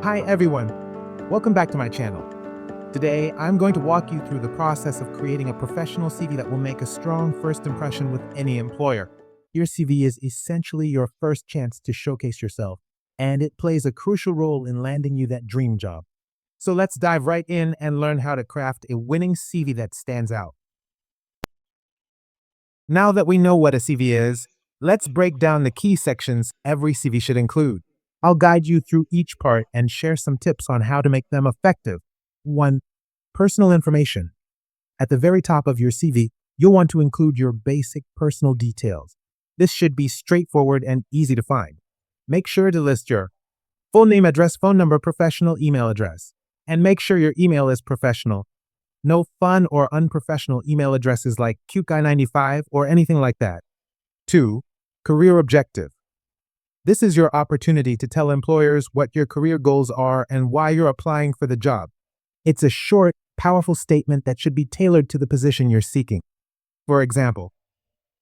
Hi everyone, welcome back to my channel. Today, I'm going to walk you through the process of creating a professional CV that will make a strong first impression with any employer. Your CV is essentially your first chance to showcase yourself, and it plays a crucial role in landing you that dream job. So let's dive right in and learn how to craft a winning CV that stands out. Now that we know what a CV is, let's break down the key sections every CV should include. I'll guide you through each part and share some tips on how to make them effective. 1. Personal information. At the very top of your CV, you'll want to include your basic personal details. This should be straightforward and easy to find. Make sure to list your full name, address, phone number, professional email address, and make sure your email is professional. No fun or unprofessional email addresses like cuteguy95 or anything like that. 2. Career objective. This is your opportunity to tell employers what your career goals are and why you're applying for the job. It's a short, powerful statement that should be tailored to the position you're seeking. For example,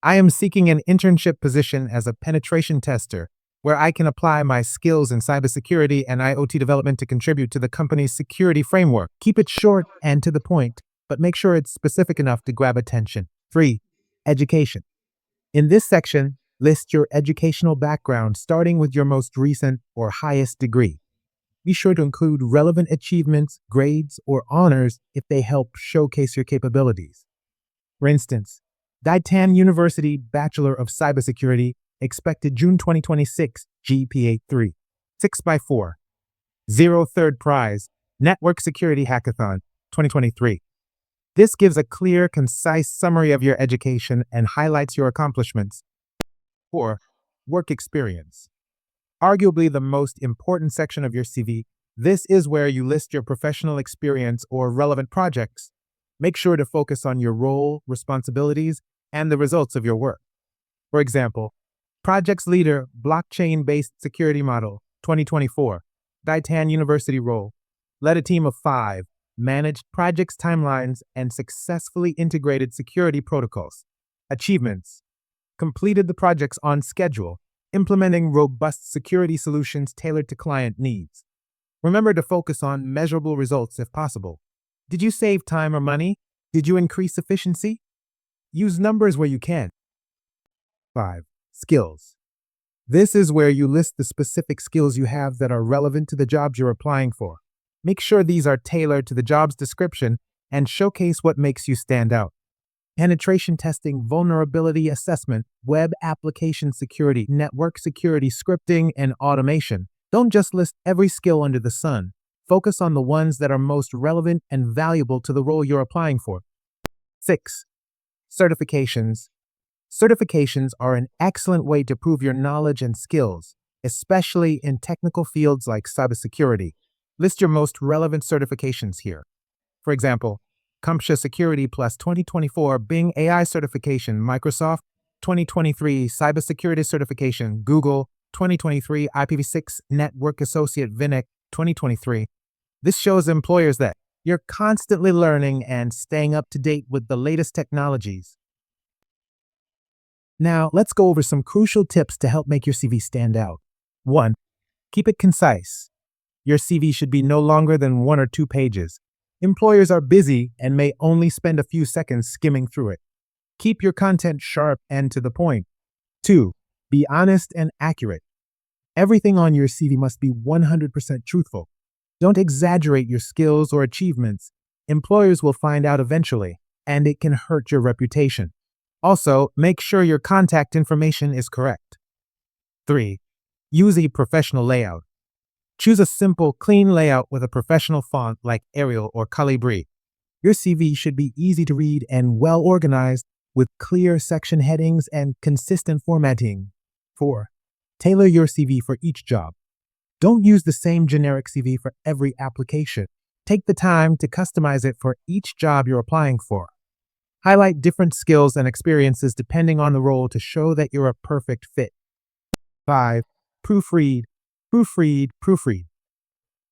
I am seeking an internship position as a penetration tester where I can apply my skills in cybersecurity and IoT development to contribute to the company's security framework. Keep it short and to the point, but make sure it's specific enough to grab attention. 3. Education. In this section, list your educational background starting with your most recent or highest degree. Be sure to include relevant achievements, grades, or honors if they help showcase your capabilities. For instance, Gaitan University Bachelor of Cybersecurity, expected June 2026, GPA 3, 6x4, 0 third prize, Network Security Hackathon, 2023. This gives a clear, concise summary of your education and highlights your accomplishments. 4. Work experience. Arguably the most important section of your CV, this is where you list your professional experience or relevant projects. Make sure to focus on your role, responsibilities, and the results of your work. For example, Projects Leader, Blockchain-Based Security Model, 2024, Gaitan University role, led a team of 5, managed projects timelines, and successfully integrated security protocols. Achievements. Completed the projects on schedule, implementing robust security solutions tailored to client needs. Remember to focus on measurable results if possible. Did you save time or money? Did you increase efficiency? Use numbers where you can. 5. Skills. This is where you list the specific skills you have that are relevant to the jobs you're applying for. Make sure these are tailored to the job's description and showcase what makes you stand out. Penetration testing, vulnerability assessment, web application security, network security, scripting, and automation. Don't just list every skill under the sun. Focus on the ones that are most relevant and valuable to the role you're applying for. 6. Certifications. Certifications are an excellent way to prove your knowledge and skills, especially in technical fields like cybersecurity. List your most relevant certifications here. For example, CompTIA Security Plus 2024 Bing AI Certification, Microsoft 2023 Cybersecurity Certification, Google 2023 IPv6 Network Associate Vinek 2023. This shows employers that you're constantly learning and staying up to date with the latest technologies. Now, let's go over some crucial tips to help make your CV stand out. 1. Keep it concise. Your CV should be no longer than 1 or 2 pages. Employers are busy and may only spend a few seconds skimming through it. Keep your content sharp and to the point. 2. Be honest and accurate. Everything on your CV must be 100% truthful. Don't exaggerate your skills or achievements. Employers will find out eventually, and it can hurt your reputation. Also, make sure your contact information is correct. 3. Use a professional layout. Choose a simple, clean layout with a professional font like Arial or Calibri. Your CV should be easy to read and well organized with clear section headings and consistent formatting. 4. Tailor your CV for each job. Don't use the same generic CV for every application. Take the time to customize it for each job you're applying for. Highlight different skills and experiences depending on the role to show that you're a perfect fit. 5. Proofread. Proofread.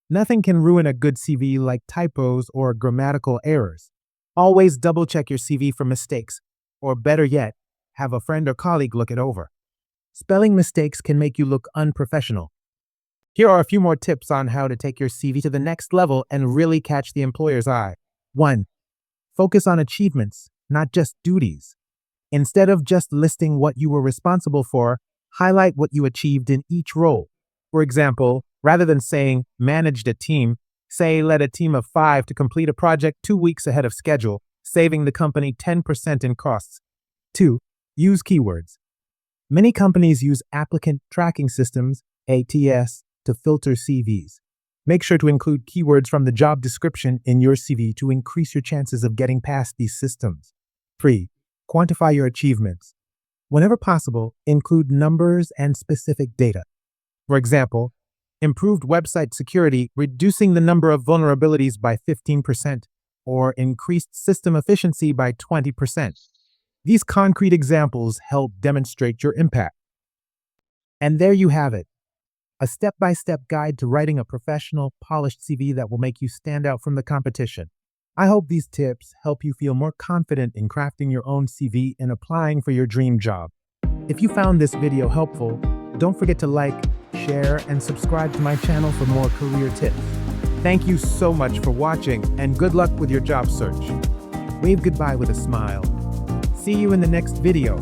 Nothing can ruin a good CV like typos or grammatical errors. Always double-check your CV for mistakes, or better yet, have a friend or colleague look it over. Spelling mistakes can make you look unprofessional. Here are a few more tips on how to take your CV to the next level and really catch the employer's eye. 1. Focus on achievements, not just duties. Instead of just listing what you were responsible for, highlight what you achieved in each role. For example, rather than saying managed a team, say led a team of 5 to complete a project 2 weeks ahead of schedule, saving the company 10% in costs. 2. Use keywords. Many companies use applicant tracking systems, ATS, to filter CVs. Make sure to include keywords from the job description in your CV to increase your chances of getting past these systems. 3. Quantify your achievements. Whenever possible, include numbers and specific data. For example, improved website security, reducing the number of vulnerabilities by 15%, or increased system efficiency by 20%. These concrete examples help demonstrate your impact. And there you have it, a step-by-step guide to writing a professional, polished CV that will make you stand out from the competition. I hope these tips help you feel more confident in crafting your own CV and applying for your dream job. If you found this video helpful, don't forget to like, share, and subscribe to my channel for more career tips. Thank you so much for watching, and good luck with your job search. Wave goodbye with a smile. See you in the next video.